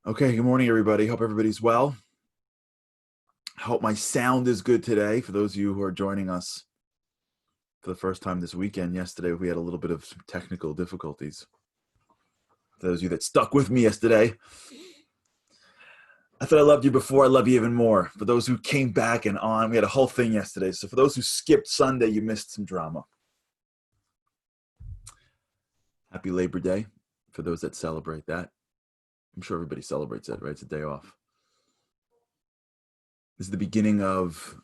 Okay, good morning, everybody. Hope everybody's well. Hope my sound is good today for those of you who are joining us for the first time this weekend. Yesterday, we had a little bit of some technical difficulties. For those of you that stuck with me yesterday, I thought I loved you before, I love you even more. For those who came back and on, we had a whole thing yesterday. So for those who skipped Sunday, you missed some drama. Happy Labor Day for those that celebrate that. I'm sure everybody celebrates it, right? It's a day off. This is the beginning of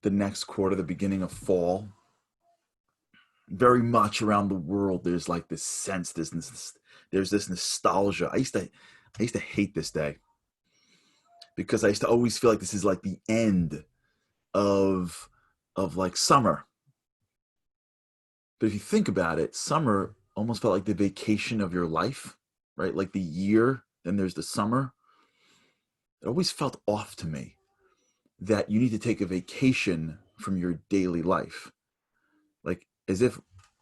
the next quarter, the beginning of fall. Very much around the world, there's like this sense, there's this nostalgia. I used to hate this day because I used to always feel like this is like the end of like summer. But if you think about it, summer almost felt like the vacation of your life, right? Like the year, then there's the summer. It always felt off to me that you need to take a vacation from your daily life, like as if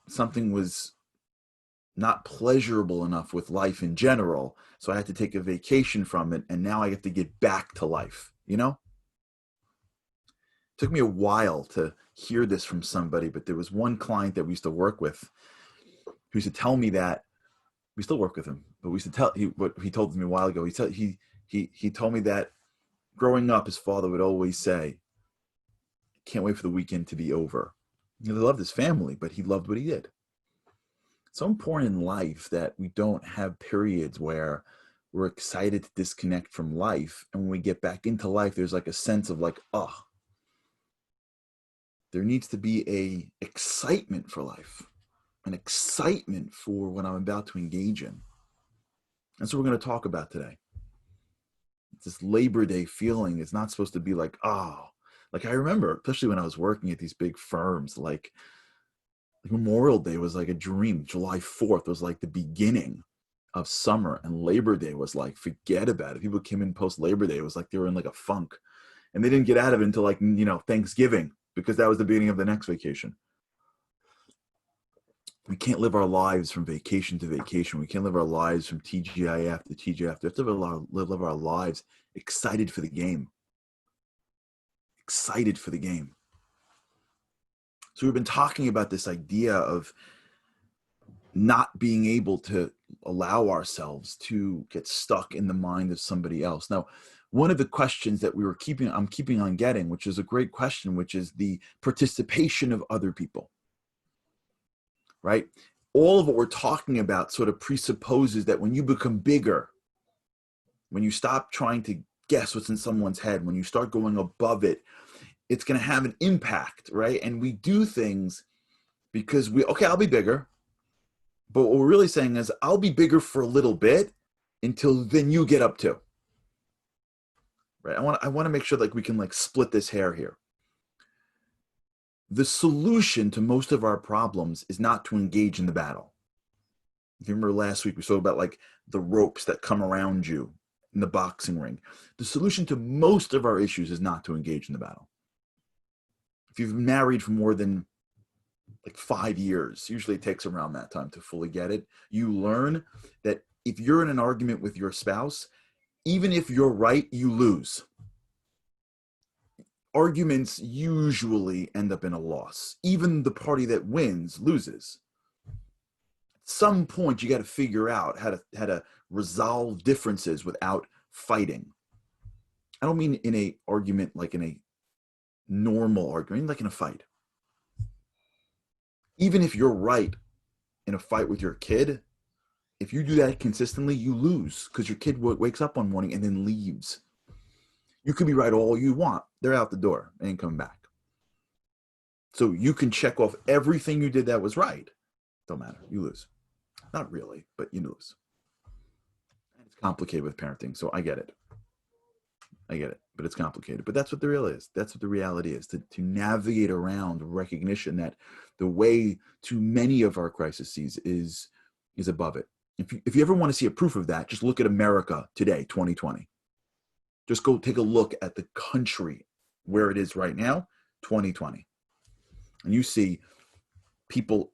something was not pleasurable enough with life in general. So I had to take a vacation from it. And now I have to get back to life, you know? It took me a while to hear this from somebody, but there was one client that we used to work with who used to tell me that we still work with him, but we used to tell what he told me a while ago. He told me that growing up, his father would always say, "Can't wait for the weekend to be over." He loved his family, but he loved what he did. It's so important in life that we don't have periods where we're excited to disconnect from life. And when we get back into life, there's like a sense of like, oh, there needs to be a excitement for life, an excitement for what I'm about to engage in. That's what we're going to talk about today. It's this Labor Day feeling. It's not supposed to be like, oh, like I remember, especially when I was working at these big firms, like Memorial Day was like a dream. July 4th was like the beginning of summer, and Labor Day was like, forget about it. People came in post Labor Day. It was like they were in like a funk, and they didn't get out of it until like, Thanksgiving, because that was the beginning of the next vacation. We can't live our lives from vacation to vacation. We can't live our lives from TGIF to TGIF. We have to live our lives excited for the game. Excited for the game. So we've been talking about this idea of not being able to allow ourselves to get stuck in the mind of somebody else. Now, one of the questions that I'm keeping on getting, which is a great question, which is the participation of other people, right? All of what we're talking about sort of presupposes that when you become bigger, when you stop trying to guess what's in someone's head, when you start going above it, it's going to have an impact, right? And we do things because okay, I'll be bigger. But what we're really saying is, I'll be bigger for a little bit until then you get up to. Right? I want to make sure like we can like split this hair here. The solution to most of our problems is not to engage in the battle. If you remember last week, we spoke about like the ropes that come around you in the boxing ring. The solution to most of our issues is not to engage in the battle. If you've been married for more than like 5 years, usually it takes around that time to fully get it, you learn that if you're in an argument with your spouse, even if you're right, you lose. Arguments usually end up in a loss. Even the party that wins loses. At some point, you got to figure out how to resolve differences without fighting. I don't mean in a argument like in a normal argument, like in a fight. Even if you're right in a fight with your kid, if you do that consistently, you lose because your kid wakes up one morning and then leaves. You could be right all you want. They're out the door. They ain't coming back. So you can check off everything you did that was right. Don't matter. You lose. Not really, but you lose. And it's complicated with parenting, so I get it. I get it, but it's complicated. But that's what the real is. That's what the reality is. To navigate around recognition that the way to many of our crises is above it. If you ever want to see a proof of that, just look at America today, 2020. Just go take a look at the country where it is right now, 2020. And you see people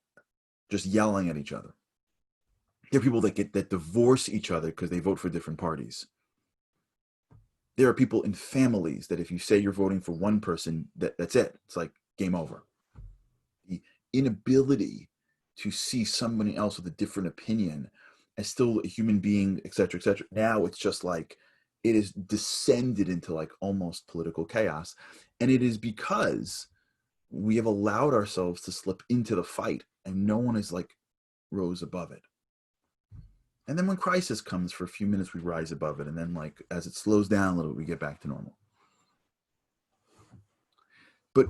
just yelling at each other. There are people that divorce each other because they vote for different parties. There are people in families that if you say you're voting for one person, that's it. It's like game over. The inability to see somebody else with a different opinion as still a human being, et cetera, et cetera. Now it's just like it is descended into like almost political chaos. And it is because we have allowed ourselves to slip into the fight and no one is like rose above it. And then when crisis comes for a few minutes, we rise above it. And then like as it slows down a little bit, we get back to normal. But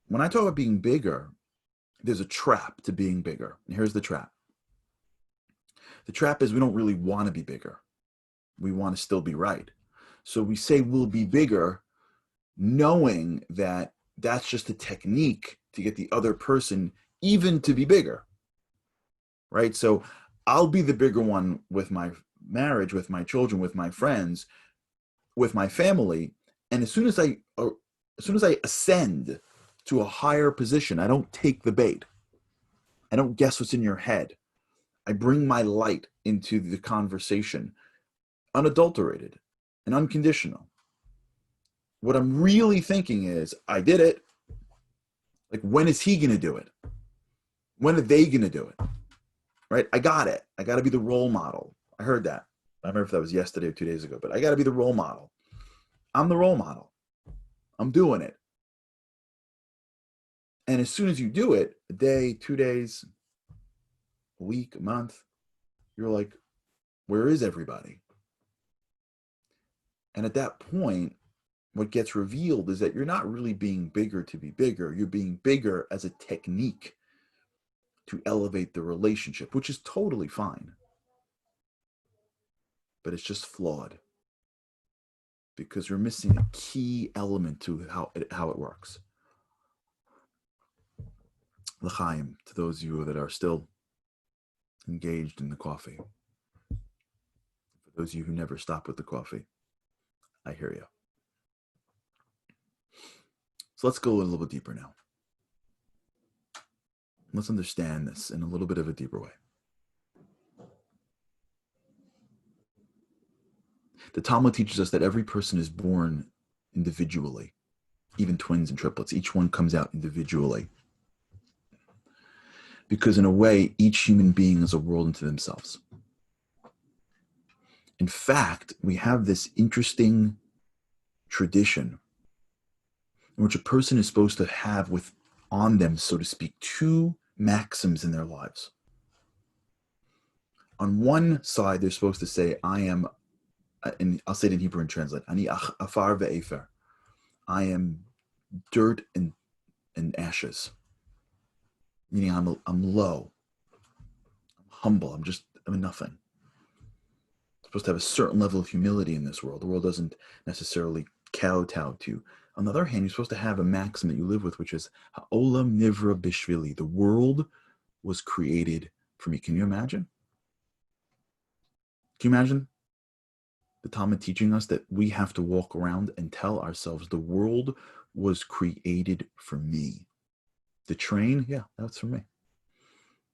when I talk about being bigger, there's a trap to being bigger. And here's the trap. The trap is we don't really want to be bigger. We want to still be right. So we say we'll be bigger, knowing that that's just a technique to get the other person even to be bigger. Right? So I'll be the bigger one with my marriage, with my children, with my friends, with my family. And as soon as I ascend to a higher position, I don't take the bait. I don't guess what's in your head. I bring my light into the conversation, unadulterated and unconditional. What I'm really thinking is, I did it. Like, when is he going to do it? When are they going to do it? Right? I got it. I got to be the role model. I heard that. I remember if that was yesterday or 2 days ago, but I got to be the role model. I'm the role model. I'm doing it. And as soon as you do it, a day, 2 days, a week, a month, you're like, where is everybody? And at that point, what gets revealed is that you're not really being bigger to be bigger. You're being bigger as a technique to elevate the relationship, which is totally fine. But it's just flawed because you're missing a key element to how it works. L'chaim, to those of you that are still engaged in the coffee. For those of you who never stop with the coffee, I hear you. So let's go a little bit deeper now. Let's understand this in a little bit of a deeper way. The Talmud teaches us that every person is born individually, even twins and triplets. Each one comes out individually. Because in a way, each human being is a world unto themselves. In fact, we have this interesting tradition in which a person is supposed to have on them, so to speak, two maxims in their lives. On one side, they're supposed to say, I am, and I'll say it in Hebrew and translate, Ani afar ve'efer. I am dirt and ashes. Meaning I'm low, I'm humble, I'm nothing. I'm supposed to have a certain level of humility in this world. The world doesn't necessarily kowtow to. On the other hand, you're supposed to have a maxim that you live with, which is Ha'olam nivra bishvili. The world was created for me. Can you imagine? Can you imagine the Talmud teaching us that we have to walk around and tell ourselves the world was created for me? The train, yeah, that's for me.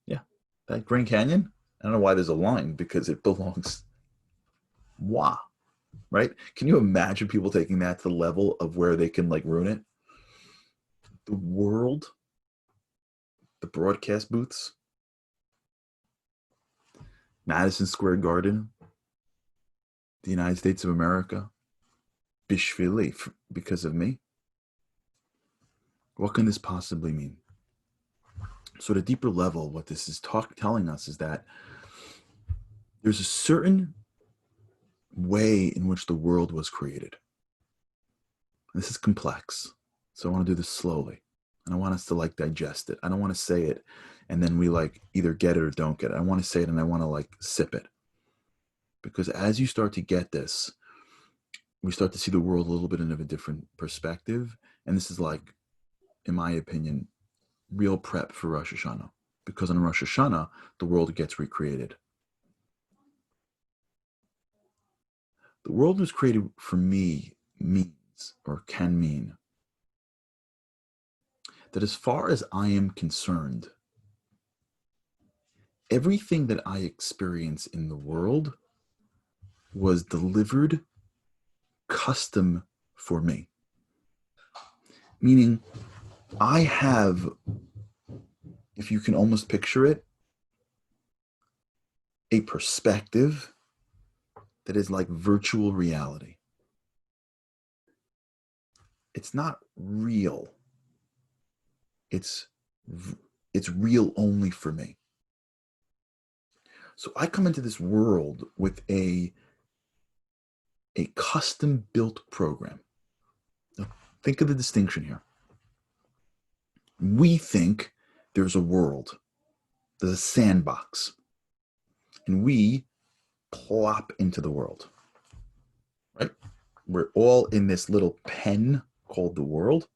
Yeah, that Grand Canyon, I don't know why there's a line, because it belongs. Wow. Right? Can you imagine people taking that to the level of where they can like ruin it? The world, the broadcast booths, Madison Square Garden, the United States of America, bishvili, because of me. What can this possibly mean? So at a deeper level, what this is telling us is that there's a certain way in which the world was created. This is complex. So I want to do this slowly. And I want us to like digest it. I don't want to say it and then we like either get it or don't get it. I want to say it and I want to like sip it. Because as you start to get this, we start to see the world a little bit in a different perspective. And this is like, in my opinion, real prep for Rosh Hashanah. Because on Rosh Hashanah, the world gets recreated. The world was created for me means, or can mean, that as far as I am concerned, everything that I experience in the world was delivered custom for me. Meaning, I have, if you can almost picture it, a perspective that is like virtual reality. It's not real. It's real only for me. So I come into this world with a custom built program. Now, think of the distinction here. We think there's a world, there's a sandbox, and we plop into the world, right? We're all in this little pen called the world,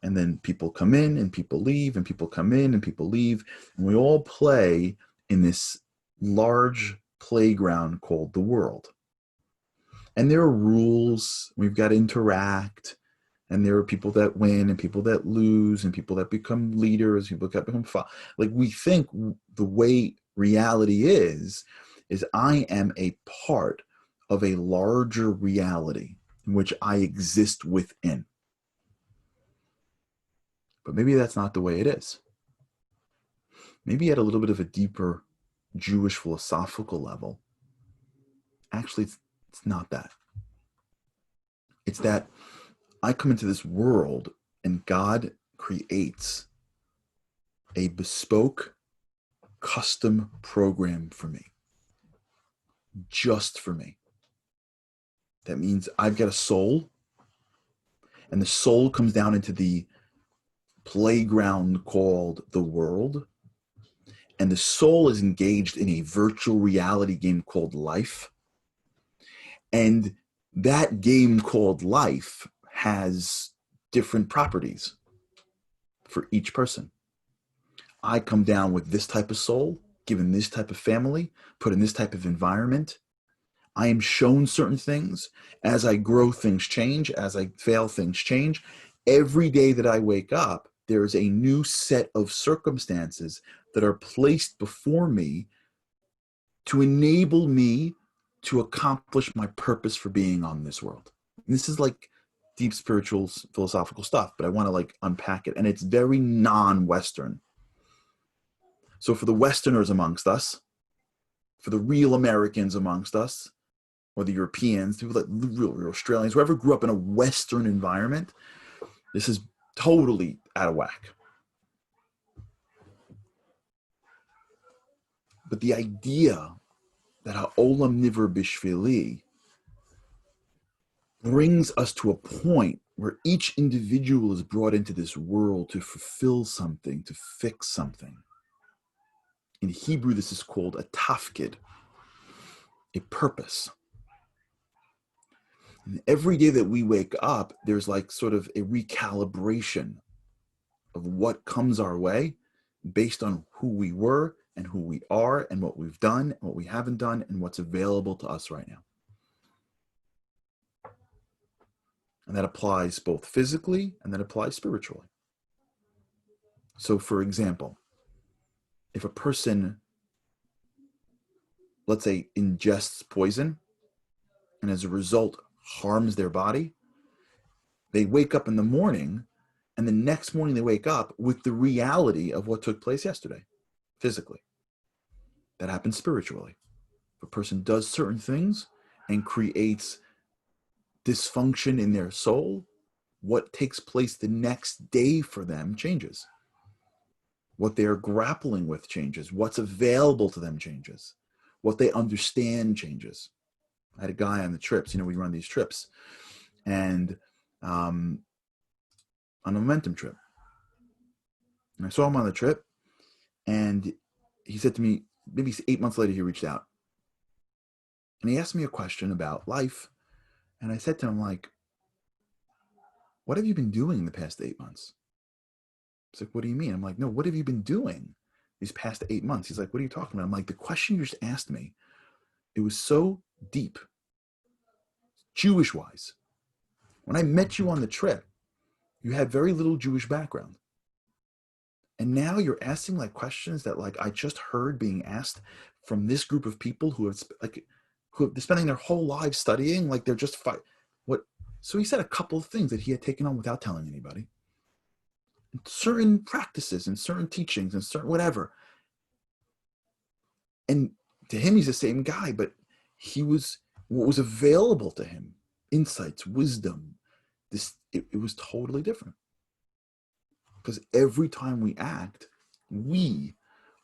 and then people come in and people leave, and people come in and people leave, and we all play in this large playground called the world. And there are rules, we've got to interact, and there are people that win and people that lose and people that become leaders, people that become like we think the way reality is I am a part of a larger reality in which I exist within. But maybe that's not the way it is. Maybe at a little bit of a deeper Jewish philosophical level, actually it's not that. It's that I come into this world and God creates a bespoke, custom program for me, just for me. That means I've got a soul, and the soul comes down into the playground called the world, and the soul is engaged in a virtual reality game called life. And that game called life has different properties for each person. I come down with this type of soul, given this type of family, put in this type of environment. I am shown certain things. As I grow, things change. As I fail, things change. Every day that I wake up, there is a new set of circumstances that are placed before me to enable me to accomplish my purpose for being on this world. And this is like deep spiritual, philosophical stuff, but I want to like unpack it. And it's very non-Western. So for the Westerners amongst us, for the real Americans amongst us, or the Europeans, people that real Australians, whoever grew up in a Western environment, this is totally out of whack. But the idea that ha'olam niver bishvili brings us to a point where each individual is brought into this world to fulfill something, to fix something. In Hebrew, this is called a tafkid, a purpose. And every day that we wake up, there's like sort of a recalibration of what comes our way based on who we were and who we are and what we've done and what we haven't done and what's available to us right now. And that applies both physically and that applies spiritually. So for example, if a person, let's say, ingests poison and as a result harms their body, they wake up in the morning and the next morning they wake up with the reality of what took place yesterday, physically. That happens spiritually. If a person does certain things and creates dysfunction in their soul, what takes place the next day for them changes. What they are grappling with changes. What's available to them changes. What they understand changes. I had a guy on the trips, we run these trips, and on a momentum trip. And I saw him on the trip, and he said to me, maybe 8 months later, he reached out. And he asked me a question about life. And I said to him, like, what have you been doing the past 8 months? He's like, what do you mean? I'm like, no, what have you been doing these past 8 months? He's like, what are you talking about? I'm like, the question you just asked me, it was so deep, Jewish-wise. When I met you on the trip, you had very little Jewish background. And now you're asking like questions that like I just heard being asked from this group of people who have who are spending their whole lives studying, like they're just what. So he said a couple of things that he had taken on without telling anybody, certain practices and certain teachings and certain whatever. And to him, he's the same guy, but he was what was available to him, insights, wisdom. It was totally different. Because every time we act, we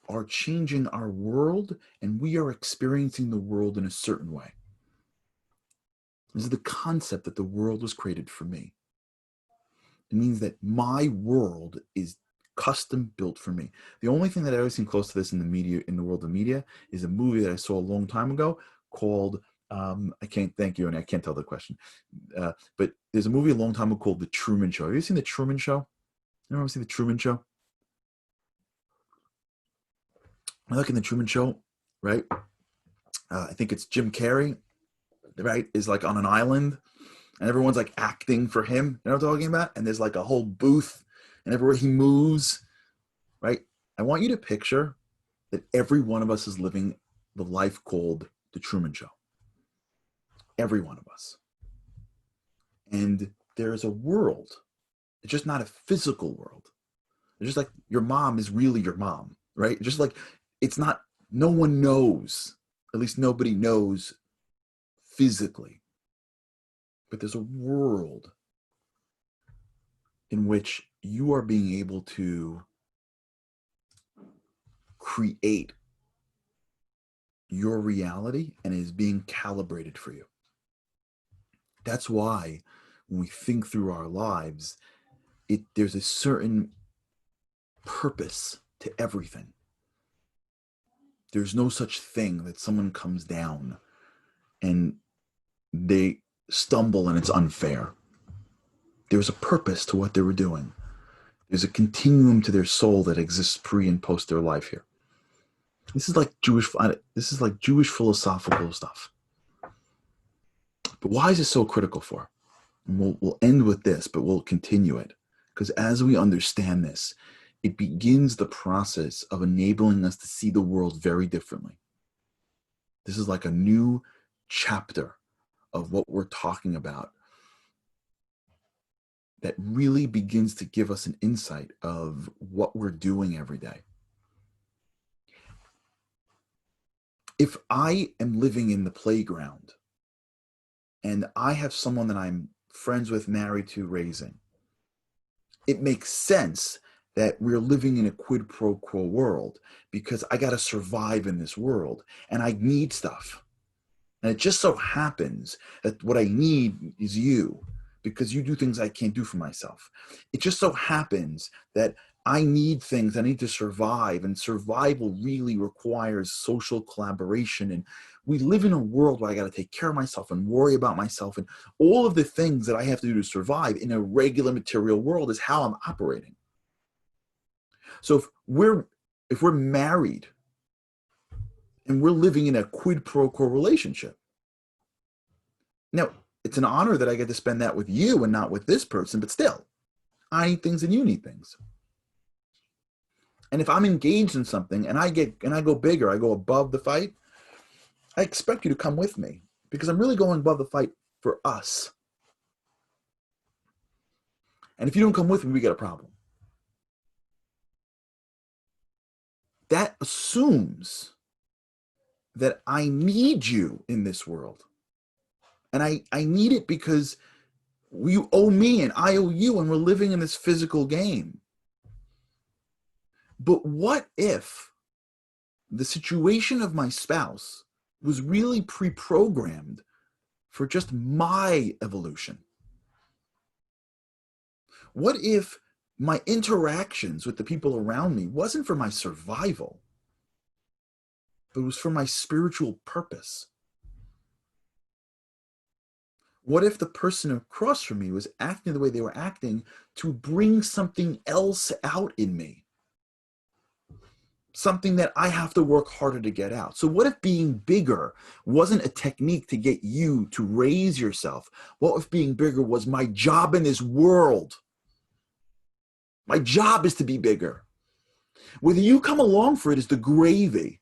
are changing our world and we are experiencing the world in a certain way. This is the concept that the world was created for me. It means that my world is custom built for me. The only thing that I've ever seen close to this in the media, in the world of media, is a movie that I saw a long time ago called I can't thank you, and I can't tell the question. But there's a movie a long time ago called The Truman Show. Have you seen The Truman Show? You ever see The Truman Show? I look in The Truman Show, right? I think it's Jim Carrey, right? Is like on an island, and everyone's like acting for him. You know what I'm talking about? And there's like a whole booth, and everywhere he moves, right? I want you to picture that every one of us is living the life called The Truman Show. Every one of us. And there's a world. It's just not a physical world. It's just like your mom is really your mom, right? Just like it's not, no one knows, at least nobody knows physically. But there's a world in which you are being able to create your reality and it is being calibrated for you. That's why when we think through our lives, there's a certain purpose to everything. There's no such thing that someone comes down and they stumble and it's unfair. There's a purpose to what they were doing. There's a continuum to their soul that exists pre and post their life here. This is like Jewish philosophical stuff. But why is it so critical for? And we'll end with this, but we'll continue it. Because as we understand this, it begins the process of enabling us to see the world very differently. This is like a new chapter of what we're talking about that really begins to give us an insight of what we're doing every day. If I am living in the playground and I have someone that I'm friends with, married to, raising, it makes sense that we're living in a quid pro quo world because I got to survive in this world and I need stuff. And it just so happens that what I need is you because you do things I can't do for myself. It just so happens that I need things. I need to survive, and survival really requires social collaboration. And we live in a world where I got to take care of myself and worry about myself, and all of the things that I have to do to survive in a regular material world is how I'm operating. So if we're married and we're living in a quid pro quo relationship, now it's an honor that I get to spend that with you and not with this person, but still, I need things and you need things. And if I'm engaged in something and I go bigger, I go above the fight, I expect you to come with me because I'm really going above the fight for us. And if you don't come with me, we get a problem. That assumes that I need you in this world. And I need it because you owe me and I owe you and we're living in this physical game. But what if the situation of my spouse was really pre-programmed for just my evolution? What if my interactions with the people around me wasn't for my survival, but it was for my spiritual purpose? What if the person across from me was acting the way they were acting to bring something else out in me? Something that I have to work harder to get out. So what if being bigger wasn't a technique to get you to raise yourself? What if being bigger was my job in this world? My job is to be bigger. Whether you come along for it is the gravy,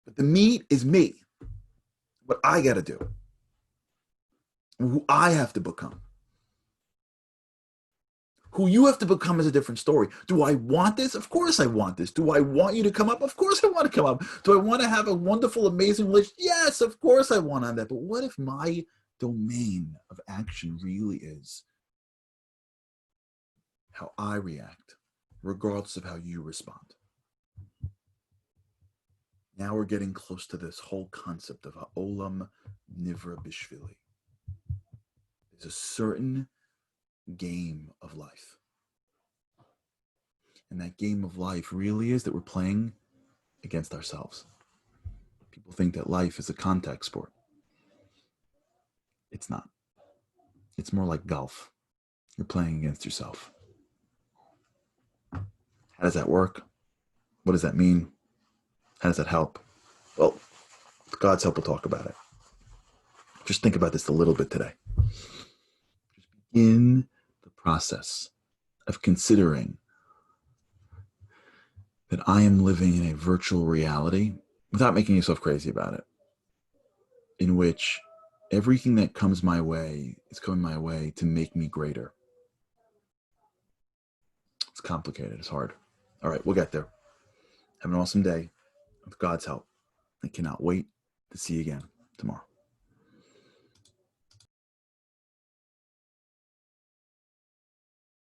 but the meat is me. What I got to do, who I have to become. Who you have to become is a different story. Do I want this? Of course I want this. Do I want you to come up? Of course I want to come up. Do I want to have a wonderful, amazing relationship? Yes, of course I want to have that. But what if my domain of action really is how I react, regardless of how you respond? Now we're getting close to this whole concept of ha'olam nivra bishvili. There's a certain game of life. And that game of life really is that we're playing against ourselves. People think that life is a contact sport. It's not. It's more like golf. You're playing against yourself. How does that work? What does that mean? How does that help? Well, with God's help, we'll talk about it. Just think about this a little bit today. Just begin the process of considering that I am living in a virtual reality without making yourself crazy about it, in which everything that comes my way is coming my way to make me greater. It's complicated. It's hard. All right, we'll get there. Have an awesome day with God's help. I cannot wait to see you again tomorrow.